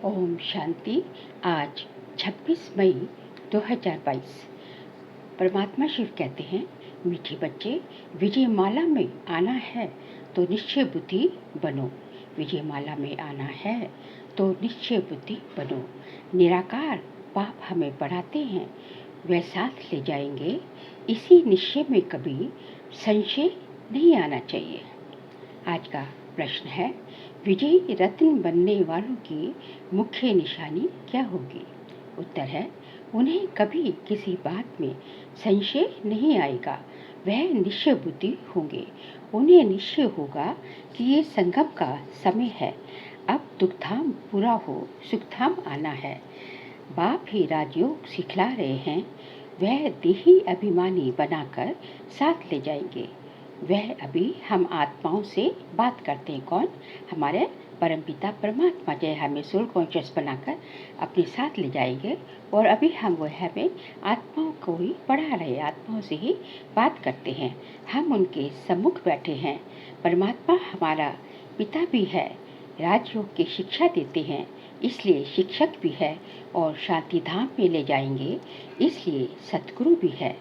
ओम शांति। आज 26 मई 2022। परमात्मा शिव कहते हैं, मीठे बच्चे, विजयमाला में आना है तो निश्चय बुद्धि बनो। विजयमाला में आना है तो निश्चय बुद्धि बनो। निराकार पाप हमें पढ़ाते हैं, वह साथ ले जाएंगे। इसी निश्चय में कभी संशय नहीं आना चाहिए। आज का प्रश्न है, विजयी रत्न बनने वालों की मुख्य निशानी क्या होगी? उत्तर है, उन्हें कभी किसी बात में संशय नहीं आएगा। वह निश्चय बुद्धि होंगे। उन्हें निश्चय होगा कि ये संगम का समय है। अब दुखधाम पूरा हो, सुखधाम आना है। बाप ही राजयोग सिखला रहे हैं। वह देही अभिमानी बनाकर साथ ले जाएंगे। वह अभी हम आत्माओं से बात करते हैं। कौन? हमारे परमपिता परमात्मा जय हमें सोल कॉन्शियस बनाकर अपने साथ ले जाएंगे। और अभी हम वह हमें आत्माओं को ही पढ़ा रहे, आत्माओं से ही बात करते हैं। हम उनके सम्मुख बैठे हैं। परमात्मा हमारा पिता भी है, राजयोग की शिक्षा देते हैं, इसलिए शिक्षक भी है। और शांति धाम में ले जाएंगे, इसलिए सतगुरु भी है।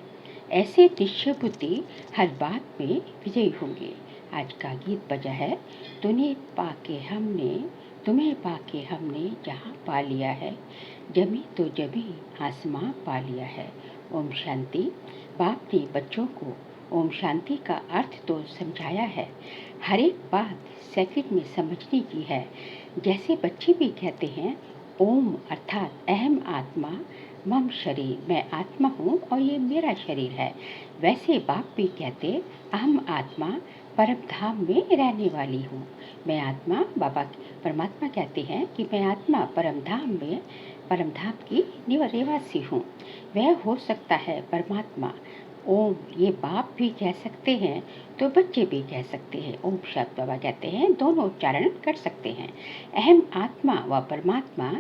ऐसे निश्चय बुद्धि हर बात में विजयी होंगे। आज का गीत बजा है, तुम्हें पाके हमने जहाँ पा लिया है, जमी तो जमी आसमां पा लिया है। ओम शांति। बाप ने बच्चों को ओम शांति का अर्थ तो समझाया है। हर एक बात सेकंड में समझने की है। जैसे बच्चे भी कहते हैं, ओम अर्थात अहम आत्मा मम शरीर, मैं आत्मा हूँ और ये मेरा शरीर है। वैसे बाप भी कहते, अहम आत्मा परम धाम में रहने वाली हूँ। मैं आत्मा, बाबा परमात्मा कहते हैं कि मैं आत्मा परम धाम की निवासी हूँ। वह हो सकता है परमात्मा। ओम ये बाप भी कह सकते हैं तो बच्चे भी कह सकते हैं। ओम शब्द बाबा कहते हैं, दोनों उच्चारण कर सकते हैं। अहम आत्मा व परमात्मा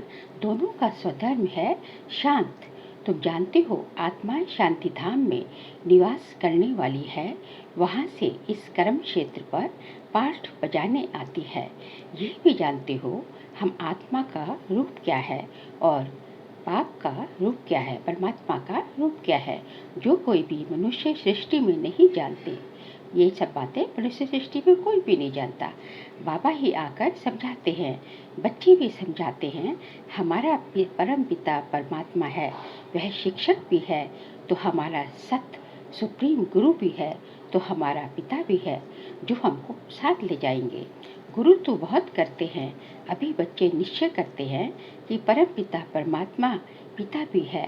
दोनों का स्वधर्म है शांत। तुम जानते हो, आत्मा शांति धाम में निवास करने वाली है। वहाँ से इस कर्म क्षेत्र पर पाठ बजाने आती है। ये भी जानते हो, हम आत्मा का रूप क्या है और बाप का रूप क्या है, परमात्मा का रूप क्या है, जो कोई भी मनुष्य सृष्टि में नहीं जानते। ये सब बातें मनुष्य सृष्टि में कोई भी नहीं जानता। बाबा ही आकर समझाते हैं, बच्चे भी समझाते हैं। हमारा परम पिता परमात्मा है, वह शिक्षक भी है, तो हमारा सत सुप्रीम गुरु भी है, तो हमारा पिता भी है, जो हमको साथ ले जाएंगे। गुरु तो बहुत करते हैं, अभी बच्चे निश्चय करते हैं कि परम पिता परमात्मा पिता भी है,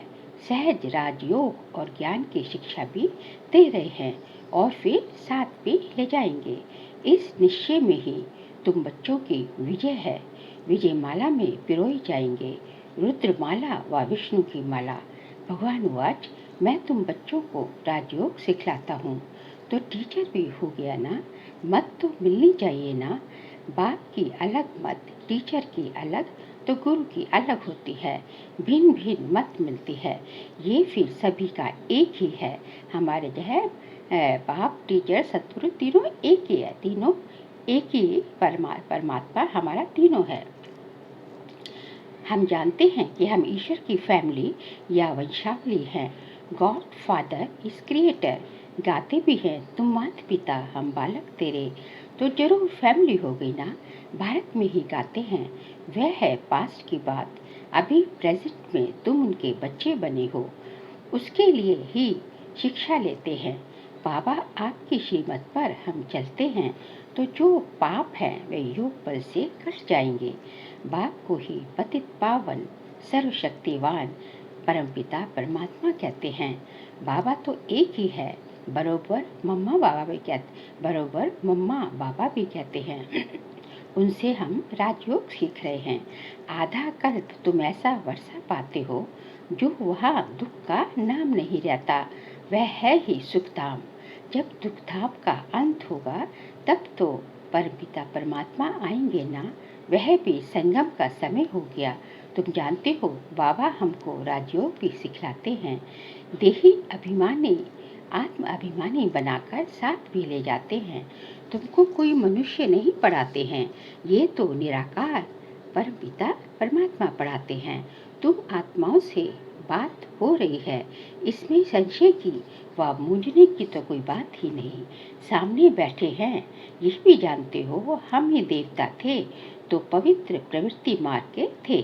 सहज राजयोग और ज्ञान की शिक्षा भी दे रहे हैं और फिर साथ भी ले जाएंगे। इस निश्चय में ही तुम बच्चों की विजय है। विजय माला में पिरोई जाएंगे, रुद्रमाला व विष्णु की माला। भगवान वाच, मैं तुम बच्चों को राजयोग सिखलाता हूँ तो टीचर भी हो गया ना। मत तो मिलनी चाहिए ना। बाप की अलग मत, टीचर की अलग, तो गुरु की अलग होती है। भिन्न भिन्न मत मिलती है, ये फिर सभी का एक ही है। हमारे जो है बाप, टीचर, सतगुरु तीनों एक ही है। तीनों एक ही परमात्मा हमारा तीनों है। हम जानते हैं कि हम ईश्वर की फैमिली या वंशावली हैं। God father is creator. गाते भी हैं, तुम माता पिता हम बालक तेरे, तो जरूर फैमिली हो गई ना। भारत में ही गाते हैं, वह है पास्ट की बात। अभी प्रेजेंट में तुम उनके बच्चे बने हो, उसके लिए ही शिक्षा लेते हैं। बाबा आपकी श्रीमत पर हम चलते हैं, तो जो पाप है वे योग बल से कट जाएंगे। बाप को ही पतित पावन सर्वशक्तिवान परमपिता परमात्मा कहते हैं। बाबा तो एक ही है, बरोबर मम्मा बाबा भी कहते हैं। उनसे हम राजयोग सीख रहे हैं। आधा कल्प तुम ऐसा वर्षा पाते हो, जो वहाँ दुख का नाम नहीं रहता, वह है ही सुखधाम। जब दुखधाम का अंत होगा, तब तो परमपिता परमात्मा आएंगे ना। वह भी संगम का समय हो गया। तुम जानते हो, बाबा हमको राजयोग भी सिखलाते हैं। देही अभिमानी आत्म अभिमानी बनाकर साथ भी ले जाते हैं। तुमको कोई मनुष्य नहीं पढ़ाते हैं, ये तो निराकार परमपिता परमात्मा पढ़ाते हैं। तुम आत्माओं से बात हो रही है, इसमें संशय की व मूंझने की तो कोई बात ही नहीं। सामने बैठे हैं, यह भी जानते हो हम ही देवता थे तो पवित्र प्रवृत्ति मार्ग के थे।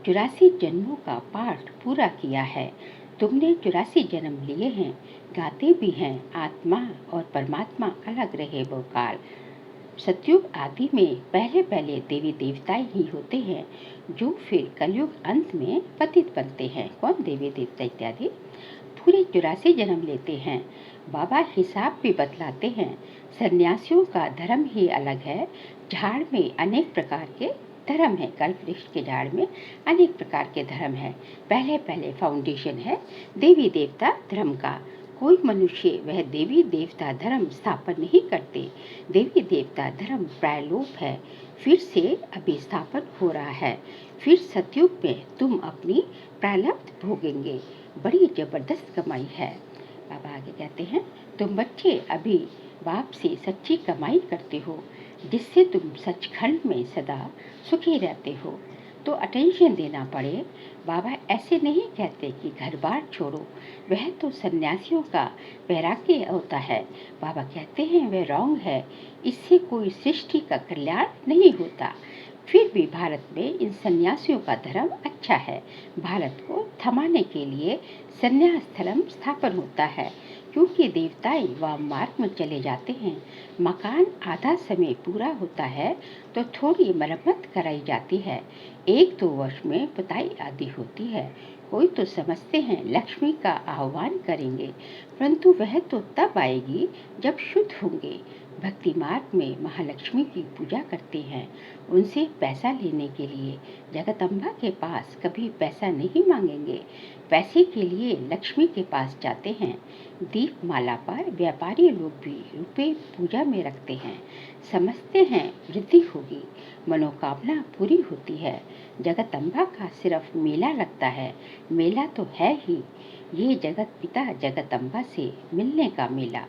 84 जन्मों का पाठ पूरा किया है। तुमने 84 जन्म लिए हैं, गाते भी हैं आत्मा और परमात्मा अलग रहे वो काल। सतयुग आदि में पहले पहले देवी देवता ही होते हैं जो फिर कलयुग अंत में पतित बनते हैं। कौन? देवी देवता इत्यादि पूरे 84 जन्म लेते हैं। बाबा हिसाब भी बतलाते हैं। सन्यासियों का धर्म ही अलग है। झाड़ में अनेक प्रकार के धर्म है। कल्प वृक्ष के झाड़ में अनेक प्रकार के धर्म है। पहले पहले फाउंडेशन है देवी देवता धर्म का। कोई मनुष्य वह देवी देवता धर्म स्थापन नहीं करते। देवी देवता धर्म प्रायलोप है, फिर से अभी स्थापन हो रहा है। फिर सतयुग में तुम अपनी प्रारब्ध भोगेंगे। बड़ी जबरदस्त कमाई है। बाबा आगे कहते हैं, तुम बच्चे अभी बाप से सच्ची कमाई करते हो, जिससे तुम सचखंड में सदा सुखी रहते हो। तो अटेंशन देना पड़े। बाबा ऐसे नहीं कहते कि घर बार छोड़ो, वह तो सन्यासियों का वैराग्य होता है। बाबा कहते हैं वह रॉन्ग है, इससे कोई सृष्टि का कल्याण नहीं होता। फिर भी भारत में इन सन्यासियों का धर्म अच्छा है। भारत को थमाने के लिए सन्यास धर्म स्थापन होता है, क्योंकि देवताएं वाम मार्ग में चले जाते हैं। मकान आधा समय पूरा होता है तो थोड़ी मरम्मत कराई जाती है। 1-2 वर्ष में पुताई आदि होती है। कोई तो समझते हैं लक्ष्मी का आह्वान करेंगे, परंतु वह तो तब आएगी जब शुद्ध होंगे। भक्ति मार्ग में महालक्ष्मी की पूजा करते हैं। उनसे पैसा लेने के लिए जगदम्बा के पास कभी पैसा नहीं मांगेंगे। पैसे के लिए लक्ष्मी के पास जाते हैं। दीप माला पर व्यापारी लोग भी रुपए पूजा में रखते हैं। समझते हैं वृद्धि होगी, मनोकामना पूरी होती है। जगदम्बा का सिर्फ मेला लगता है। मेला तो है ही, ये जगत पिता जगदम्बा से मिलने का मेला।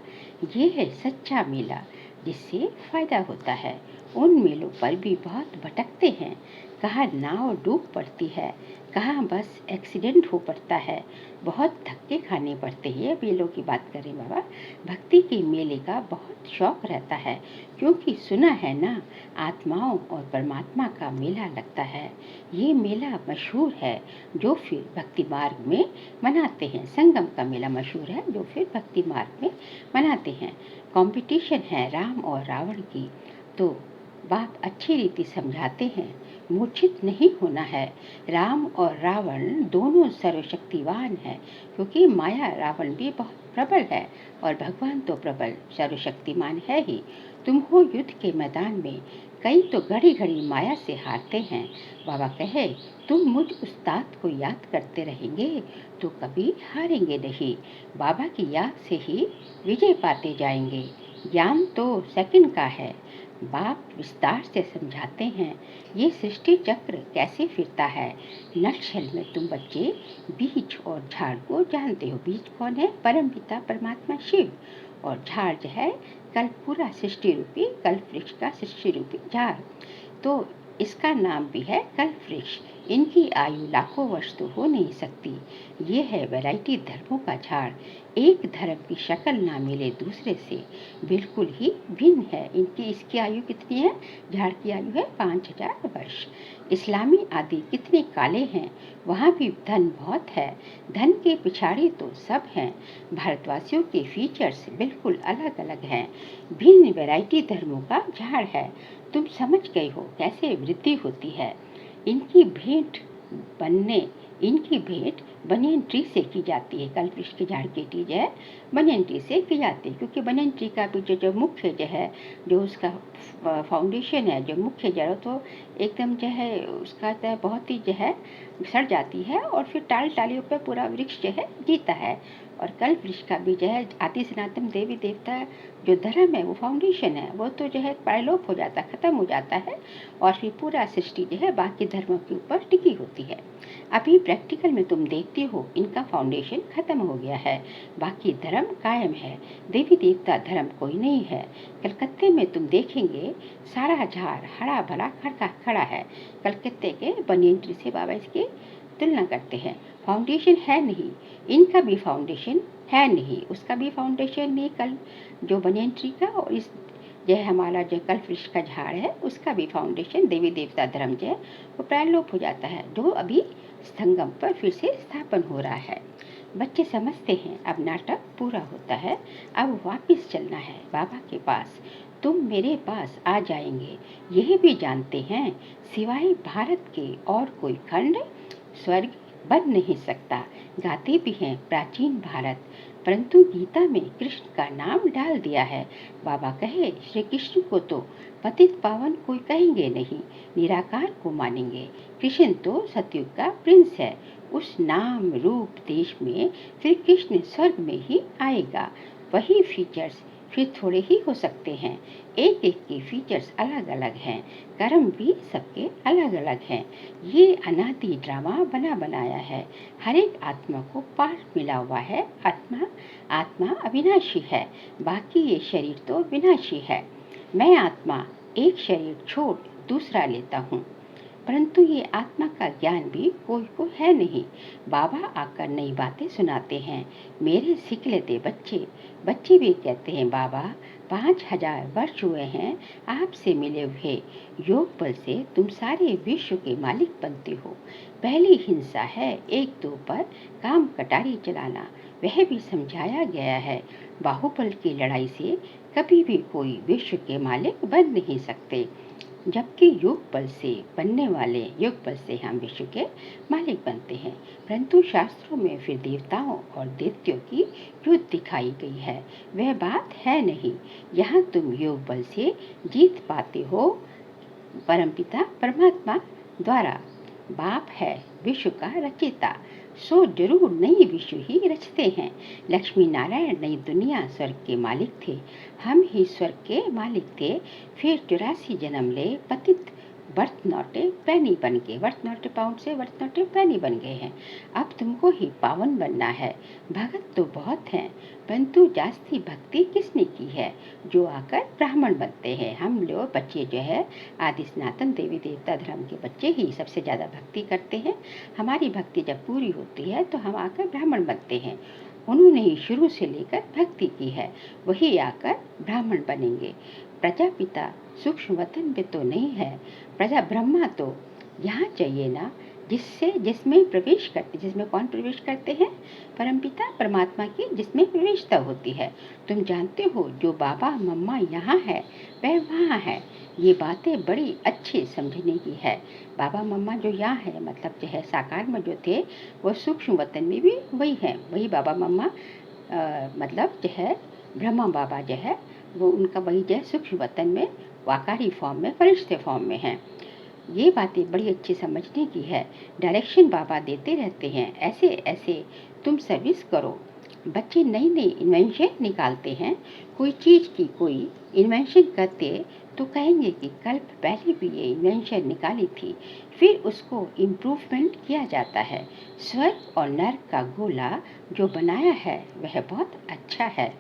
ये है सच्चा मेला, जिससे फायदा होता है। उन मेलों पर भी बहुत भटकते हैं। कहाँ नाव डूब पड़ती है, कहाँ बस एक्सीडेंट हो पड़ता है। बहुत धक्के खाने पड़ते हैं। मेलों की बात करें बाबा, भक्ति के मेले का बहुत शौक रहता है, क्योंकि सुना है ना, आत्माओं और परमात्मा का मेला लगता है। ये मेला मशहूर है, जो फिर भक्ति मार्ग में मनाते हैं। संगम का मेला मशहूर है, जो फिर भक्ति मार्ग में मनाते हैं। कंपटीशन है राम और रावण की, तो बाप अच्छी रीति समझाते हैं, मूर्छित नहीं होना है। राम और रावण दोनों सर्वशक्तिवान हैं, क्योंकि माया रावण भी बहुत प्रबल है और भगवान तो प्रबल सर्वशक्तिमान है ही। तुम हो युद्ध के मैदान में, कई तो घड़ी घड़ी माया से हारते हैं। बाबा कहे, तुम मुझ उस्ताद को याद करते रहेंगे तो कभी हारेंगे नहीं। बाबा की याद से ही विजय पाते जाएंगे। ज्ञान तो सेकंड का है। बाप विस्तार से समझाते हैं ये सृष्टि चक्र कैसे फिरता है। नक्शल में तुम बच्चे बीज और झाड़ को जानते हो। बीज कौन है? परमपिता परमात्मा शिव, और झाड़ जो है कल्प पूरा सृष्टि रूपी कल्प वृक्ष का सृष्टि रूपी झाड़, तो इसका नाम भी है कल्प वृक्ष। इनकी आयु लाखों वर्ष तो हो नहीं सकती। ये है वैरायटी धर्मों का झाड़। एक धर्म की शक्ल ना मिले दूसरे से, बिल्कुल ही भिन्न है। इसकी आयु कितनी है? झाड़ की आयु है 5000 वर्ष। इस्लामी आदि कितने काले हैं, वहाँ भी धन बहुत है। धन के पिछाड़ी तो सब हैं। भारतवासियों के फीचर्स बिल्कुल अलग अलग हैं। भिन्न वैरायटी धर्मों का झाड़ है। तुम समझ गए हो कैसे वृद्धि होती है। इनकी भेंट बनियन ट्री से की जाती है। कल्प वृक्ष के झाड़ की चीज है, बनियन ट्री से की जाती है, क्योंकि बनियन ट्री का भी जो मुख्य जो है, जो उसका फाउंडेशन है, जो मुख्य जड़, तो एकदम जो है उसका तो बहुत ही जो है सड़ जाती है, और फिर टालियों पर पूरा वृक्ष जो है जीता है। और कल्प वृक्ष का भी जो है आदि सनातन देवी देवता जो धर्म है, वो फाउंडेशन है, वो तो जो है परलोप हो जाता है, खत्म हो जाता है, और फिर पूरा सृष्टि जो है बाकी धर्मों के ऊपर टिकी होती है। अभी प्रैक्टिकल में तुम देखती हो इनका फाउंडेशन खत्म हो गया है, बाकी धर्म कायम है। देवी देवता धर्म कोई नहीं है। कलकत्ते में तुम देखेंगे सारा झाड़ हरा भरा खड़ा है। कलकत्ते के बनियन ट्री से बाबा इसकी तुलना करते हैं। फाउंडेशन है नहीं, इनका भी फाउंडेशन है नहीं, उसका भी फाउंडेशन नहीं। कल जो बनियन ट्री का और इस यह हमारा जो कल्पवृक्ष का झाड़ है उसका भी फाउंडेशन देवी देवता धर्म जो है वो प्रायलोप हो जाता है, जो अभी संगम पर फिर से स्थापन हो रहा है। बच्चे समझते हैं अब नाटक पूरा होता है, अब वापस चलना है बाबा के पास। तुम मेरे पास आ जाएंगे यह भी जानते हैं, सिवाय भारत के और कोई खंड स्वर्ग बन नहीं सकता। गाते भी हैं प्राचीन भारत, परंतु गीता में कृष्ण का नाम डाल दिया है। बाबा कहे श्री कृष्ण को तो पतित पावन कोई कहेंगे नहीं, निराकार को मानेंगे। कृष्ण तो सतयुग का प्रिंस है, उस नाम रूप देश में फिर कृष्ण स्वर्ग में ही आएगा। वही फीचर्स फिर थोड़े ही हो सकते हैं, एक एक के फीचर्स अलग अलग हैं, कर्म भी सबके अलग अलग हैं। ये अनादि ड्रामा बना बनाया है, हर एक आत्मा को पार्ट मिला हुआ है। आत्मा अविनाशी है, बाकी ये शरीर तो विनाशी है। मैं आत्मा एक शरीर छोड़ दूसरा लेता हूँ, परंतु ये आत्मा का ज्ञान भी कोई को है नहीं। बाबा आकर नई बातें सुनाते हैं। मेरे सीख लेते बच्चे भी कहते हैं बाबा 5000 वर्ष हुए हैं आपसे मिले हुए, योग बल से तुम सारे विश्व के मालिक बनते हो। पहली हिंसा है एक दो पर काम कटारी चलाना, वह भी समझाया गया है। बाहुबल की लड़ाई से कभी भी कोई विश्व के मालिक बन नहीं सकते, जबकि योग बल से बनने वाले योग बल से हम विश्व के मालिक बनते हैं। परंतु शास्त्रों में फिर देवताओं और दैत्यों की युद्ध दिखाई गई है, वह बात है नहीं। यहाँ तुम योग बल से जीत पाते हो परमपिता परमात्मा द्वारा। बाप है विश्व का रचयिता, सो जरूर नई विश्व ही रचते हैं। लक्ष्मी नारायण नई दुनिया स्वर्ग के मालिक थे, हम ही स्वर्ग के मालिक थे। फिर 84 जन्म ले पतित वर्थ नॉटे पैनी बन गए, वर्थ नॉटे पाउंड से वर्थ नॉटे पैनी बन गए हैं। अब तुमको ही पावन बनना है। भगत तो बहुत हैं, परंतु जास्ती भक्ति किसने की है? जो आकर ब्राह्मण बनते हैं। हम लोग बच्चे जो है आदि सनातन देवी देवता धर्म के बच्चे ही सबसे ज़्यादा भक्ति करते हैं। हमारी भक्ति जब पूरी होती है तो हम आकर ब्राह्मण बनते हैं। उन्होंने ही शुरू से लेकर भक्ति की है, वही आकर ब्राह्मण बनेंगे। प्रजापिता सूक्ष्म वतन में तो नहीं है, प्रजा ब्रह्मा तो यहाँ चाहिए ना, जिसमें प्रवेश करते, जिसमें कौन प्रवेश करते हैं? परमपिता परमात्मा की जिसमें प्रवेशता होती है। तुम जानते हो जो बाबा मम्मा यहाँ है वह वहाँ है। ये बातें बड़ी अच्छी समझने की है। बाबा मम्मा जो यहाँ है मतलब जो है साकार में जो थे वो सूक्ष्म वतन में भी वही है, वही बाबा मम्मा मतलब जो है ब्रह्मा बाबा जो है वो उनका वही जो है सूक्ष्म वतन में वाकारी फॉर्म में फरिश्ते फॉर्म में है। ये बातें बड़ी अच्छी समझने की है। डायरेक्शन बाबा देते रहते हैं, ऐसे ऐसे तुम सर्विस करो। बच्चे नई नई इन्वेंशन निकालते हैं, कोई चीज़ की कोई इन्वेंशन करते तो कहेंगे कि कल्प पहले भी ये इन्वेंशन निकाली थी, फिर उसको इम्प्रूवमेंट किया जाता है। स्वर्ग और नर्क का गोला जो बनाया है वह बहुत अच्छा है।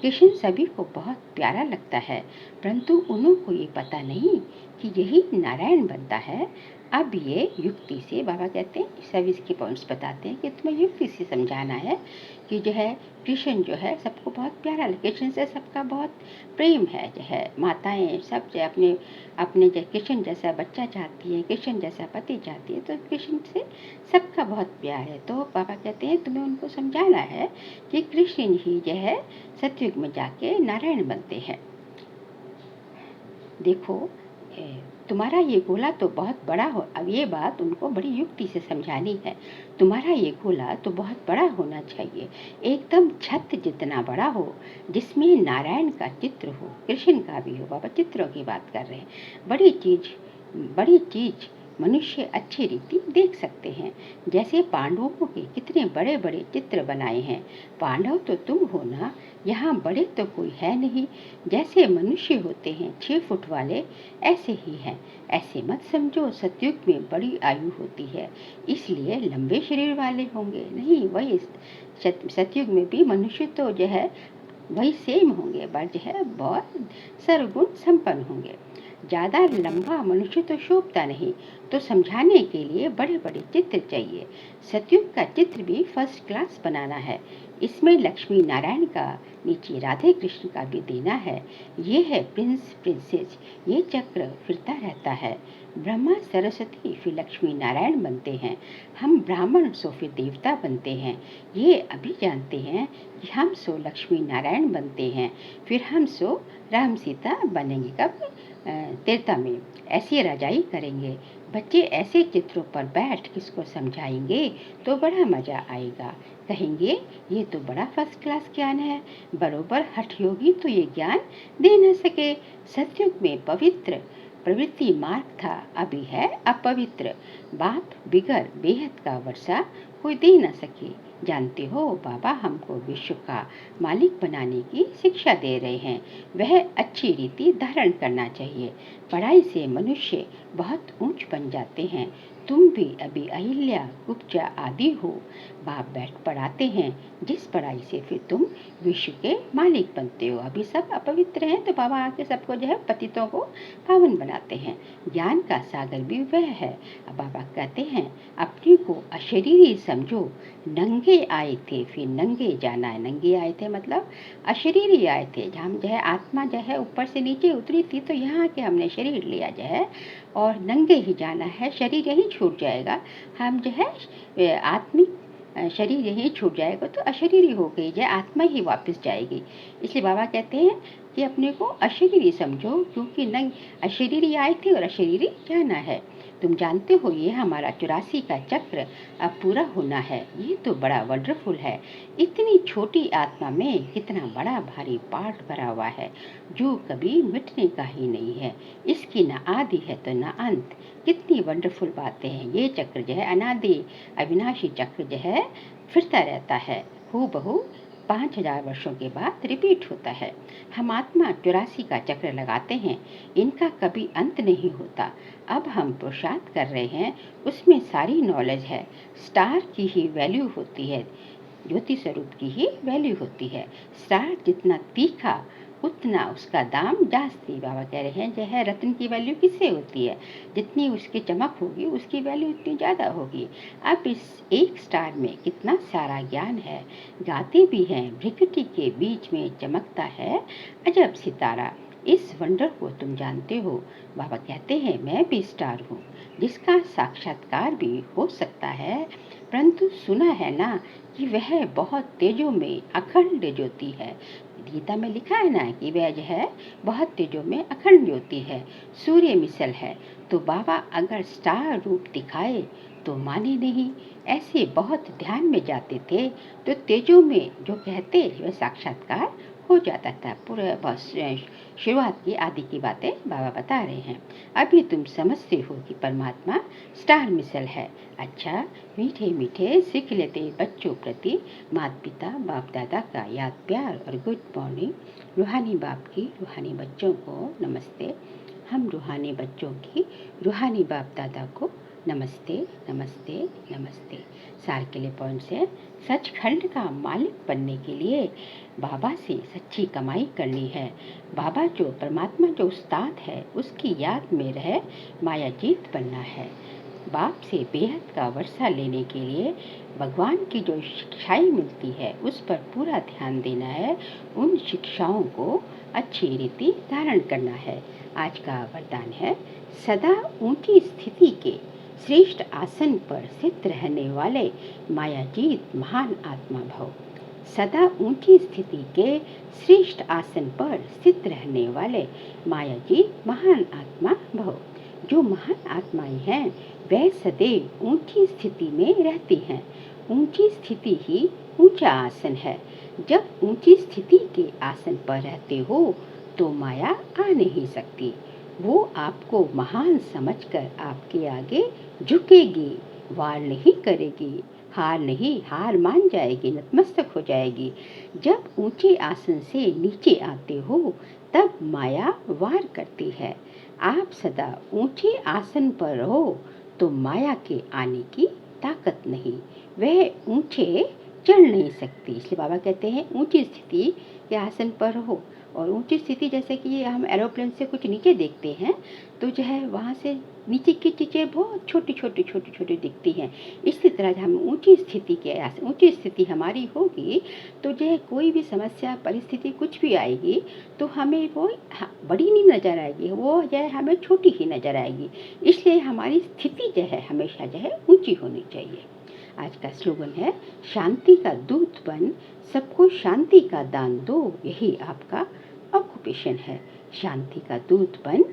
कृष्ण सभी को बहुत प्यारा लगता है, परंतु उन्हों को ये पता नहीं कि यही नारायण बनता है। अब ये युक्ति से बाबा कहते हैं सर्विस के पॉइंट्स बताते हैं कि तुम्हें युक्ति से समझाना है कि जो है कृष्ण जो है सबको बहुत प्यारा, कृष्ण से सबका बहुत प्रेम है। जो है माताएं सब जो अपने अपने जो कृष्ण जैसा बच्चा चाहती है, कृष्ण जैसा पति चाहती है, तो कृष्ण से सबका बहुत प्यार है। तो बाबा कहते हैं तुम्हें उनको समझाना है कि कृष्ण ही जो है सतयुग में जाके नारायण बनते हैं। देखो तुम्हारा ये गोला तो बहुत बड़ा हो, अब ये बात उनको बड़ी युक्ति से समझानी है। तुम्हारा ये गोला तो बहुत बड़ा होना चाहिए, एकदम छत जितना बड़ा हो, जिसमें नारायण का चित्र हो, कृष्ण का भी हो। बाबा चित्रों की बात कर रहे हैं। बड़ी चीज मनुष्य अच्छी रीति देख सकते हैं। जैसे पांडवों के कितने बड़े बड़े चित्र बनाए हैं। पांडव तो तुम हो ना, यहाँ बड़े तो कोई है नहीं। जैसे मनुष्य होते हैं 6 फुट वाले, ऐसे ही हैं। ऐसे मत समझो सतयुग में बड़ी आयु होती है इसलिए लंबे शरीर वाले होंगे। नहीं, वही सतयुग में भी मनुष्य तो जो है वही सेम होंगे, बट जो है बहुत सर्वगुण संपन्न होंगे। ज़्यादा लंबा मनुष्य तो शोभता नहीं, तो समझाने के लिए बड़े बड़े चित्र चाहिए। सतयुग का चित्र भी फर्स्ट क्लास बनाना है। इसमें लक्ष्मी नारायण का, नीचे राधे कृष्ण का भी देना है। ये है प्रिंस प्रिंसेस, ये चक्र फिरता रहता है। ब्रह्मा सरस्वती फिर लक्ष्मी नारायण बनते हैं। हम ब्राह्मण सो फिर देवता बनते हैं। ये अभी जानते हैं कि हम सो लक्ष्मी नारायण बनते हैं, फिर हम सो राम सीता बनेंगे कब, त्रेता में। ऐसी रजाई करेंगे। बच्चे ऐसे चित्रों पर बैठ किसको समझाएंगे तो बड़ा मजा आएगा। कहेंगे ये तो बड़ा फर्स्ट क्लास ज्ञान है, बरोबर हठ योगी तो ये ज्ञान दे न सके। सतयुग में पवित्र प्रवृत्ति मार्ग था, अभी है अपवित्र। बाप बिगर बेहद का वर्षा कोई दे न सके। जानते हो बाबा हमको विश्व का मालिक बनाने की शिक्षा दे रहे हैं। वह अच्छी रीति धारण करना चाहिए। पढ़ाई से मनुष्य बहुत ऊंच बन जाते हैं। तुम भी अभी अहिल्या गुप्ता आदि हो। बाप बैठ पढ़ाते हैं, जिस पढ़ाई से फिर तुम विश्व के मालिक बनते हो। अभी सब अपवित्र हैं तो बाबा आके सबको जो है पतितों को पावन बनाते हैं। ज्ञान का सागर भी वह है। अब बाबा कहते हैं अपने को अशरीरी समझो। नंगे आए थे फिर नंगे जाना है। नंगे आए थे मतलब अशरीरी आए थे। हम जो है आत्मा जो है ऊपर से नीचे उतरी थी, तो यहाँ के हमने शरीर लिया जो है और नंगे ही जाना है। शरीर यहीं छूट जाएगा। हम जो है आत्मिक शरीर यहीं छूट जाएगा तो अशरीरी हो गई, जो आत्मा ही वापस जाएगी। इसलिए बाबा कहते हैं कि अपने को अशरीरी समझो, क्योंकि नंग अशरीरी आए थे और अशरीरी जाना है। तुम जानते हो ये हमारा 84 का चक्र अब पूरा होना है। ये तो बड़ा वंडरफुल है। इतनी छोटी आत्मा में कितना बड़ा भारी पाठ भरा हुआ है, जो कभी मिटने का ही नहीं है। इसकी न आदि है तो न अंत। कितनी वंडरफुल बातें हैं। ये चक्र जो है अनादि अविनाशी चक्र जो है फिरता रहता है। हूबहू 5000 वर्षों के बाद रिपीट होता है। हम आत्मा 84 का चक्र लगाते हैं, इनका कभी अंत नहीं होता। अब हम पुरुषार्थ कर रहे हैं, उसमें सारी नॉलेज है। स्टार की ही वैल्यू होती है, ज्योति स्वरूप की ही वैल्यू होती है। स्टार जितना तीखा उतना उसका दाम जास्ती। बाबा कह रहे हैं जो है रत्न की वैल्यू किससे होती है, जितनी उसकी चमक होगी उसकी वैल्यू उतनी ज़्यादा होगी। अब इस एक स्टार में कितना सारा ज्ञान है। गाते भी हैं भ्रिकुटी के बीच में चमकता है अजब सितारा। इस वंडर को तुम जानते हो। बाबा कहते हैं मैं भी स्टार हूँ, जिसका साक्षात्कार भी हो सकता है, परंतु सुना है ना कि वह बहुत तेजों में अखंड ज्योति है। गीता में लिखा है ना कि वह जो है बहुत तेजों में अखंड ज्योति है, सूर्य मिसल है। तो बाबा अगर स्टार रूप दिखाए तो माने नहीं। ऐसे बहुत ध्यान में जाते थे तो तेजों में जो कहते वह साक्षात्कार हो जाता था। पूरे बस शुरुआत की आदि की बातें बाबा बता रहे हैं। अभी तुम समझते हो कि परमात्मा स्टार मिसल है। अच्छा, मीठे मीठे सीख लेते बच्चों प्रति माता पिता बाप दादा का याद प्यार और गुड मॉर्निंग। रूहानी बाप की रूहानी बच्चों को नमस्ते। हम रूहानी बच्चों की रूहानी बाप दादा को नमस्ते नमस्ते नमस्ते। सार के लिए पॉइंट से सचखंड का मालिक बनने के लिए बाबा से सच्ची कमाई करनी है। बाबा जो परमात्मा जो उस्ताद है उसकी याद में रह माया जीत बनना है। बाप से बेहद का वर्षा लेने के लिए भगवान की जो शिक्षाएं मिलती है उस पर पूरा ध्यान देना है। उन शिक्षाओं को अच्छी रीति धारण करना है। आज का वरदान है सदा ऊंची स्थिति के श्रेष्ठ आसन पर स्थित रहने वाले मायाजीत महान आत्मा भव। सदा ऊंची स्थिति के श्रेष्ठ आसन पर स्थित रहने वाले मायाजीत महान आत्मा भव। जो महान आत्माएं हैं वह सदैव ऊंची स्थिति में रहती हैं। ऊंची स्थिति ही ऊंचा आसन है। जब ऊंची स्थिति के आसन पर रहते हो तो माया आ नहीं सकती। वो आपको महान समझकर आपके आगे झुकेगी, वार नहीं करेगी, हार मान जाएगी, नतमस्तक हो जाएगी। जब ऊंचे आसन से नीचे आते हो तब माया वार करती है। आप सदा ऊंचे आसन पर रहो तो माया के आने की ताकत नहीं, वह ऊंचे चढ़ नहीं सकती। इसलिए बाबा कहते हैं ऊंची स्थिति के आसन पर रहो। और ऊंची स्थिति जैसे कि हम एरोप्लेन से कुछ नीचे देखते हैं तो जो है वहाँ से नीचे की चीज़ें बहुत छोटी छोटी दिखती हैं। इसी तरह हम ऊंची स्थिति के ऊंची स्थिति हमारी होगी तो जो है कोई भी समस्या परिस्थिति कुछ भी आएगी तो हमें वो बड़ी नहीं नज़र आएगी, वो जो है हमें छोटी ही नज़र आएगी। इसलिए हमारी स्थिति जो है हमेशा जो है ऊंची होनी चाहिए। आज का स्लोगन है शांति का दूत बन, सबको शांति का दान दो, यही आपका ऑक्यूपेशन है। शांति का दूत बन,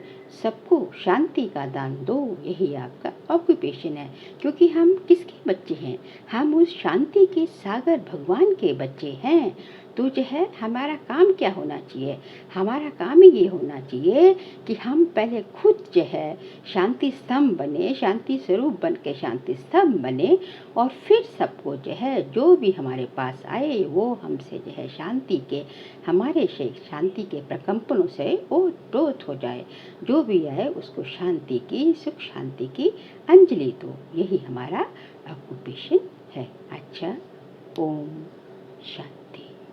सबको शांति का दान दो, यही आपका ऑक्यूपेशन है। क्योंकि हम किसके बच्चे हैं? हम उस शांति के सागर भगवान के बच्चे हैं। तो जो है हमारा काम क्या होना चाहिए? हमारा काम ही ये होना चाहिए कि हम पहले खुद जो है शांति स्तंभ बने, शांति स्वरूप बन के शांति स्तंभ बने, और फिर सबको जो है जो भी हमारे पास आए वो हमसे जो है शांति के, हमारे से शांति के प्रकंपनों से ओतप्रोत हो जाए। जो भी आए उसको शांति की, सुख शांति की अंजलि दो, यही हमारा ऑक्यूपेशन है। अच्छा, ओम शांति।